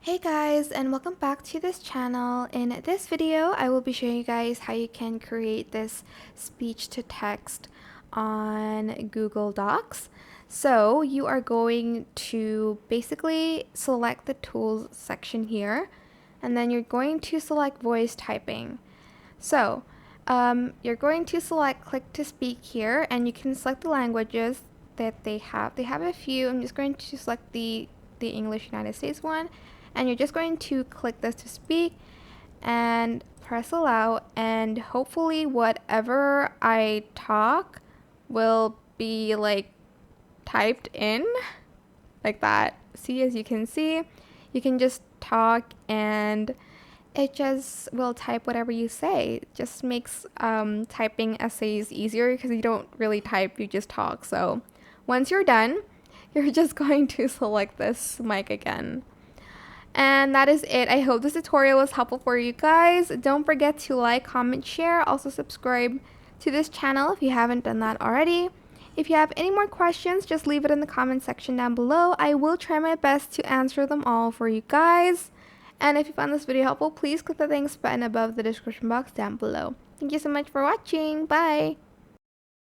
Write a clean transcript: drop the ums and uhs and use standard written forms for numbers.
Hey guys, and welcome back to this channel. In this video, I will be showing you guys how you can create this speech to text on Google Docs. So you are going to basically select the tools section here, and then you're going to select voice typing. So you're going to select click to speak here, and you can select the languages that they have. They have a few. I'm just going to select the English United States one, and you're just going to click this to speak and press allow, and hopefully whatever I talk will be like typed in like that. See, as you can see, you can just talk and it just will type whatever you say. It just makes typing essays easier because you don't really type, you just talk. So once you're done, you're just going to select this mic again. And that is it. I hope this tutorial was helpful for you guys. Don't forget to like, comment, share. Also subscribe to this channel if you haven't done that already. If you have any more questions, just leave it in the comment section down below. I will try my best to answer them all for you guys. And if you found this video helpful, please click the thanks button above the description box down below. Thank you so much for watching. Bye!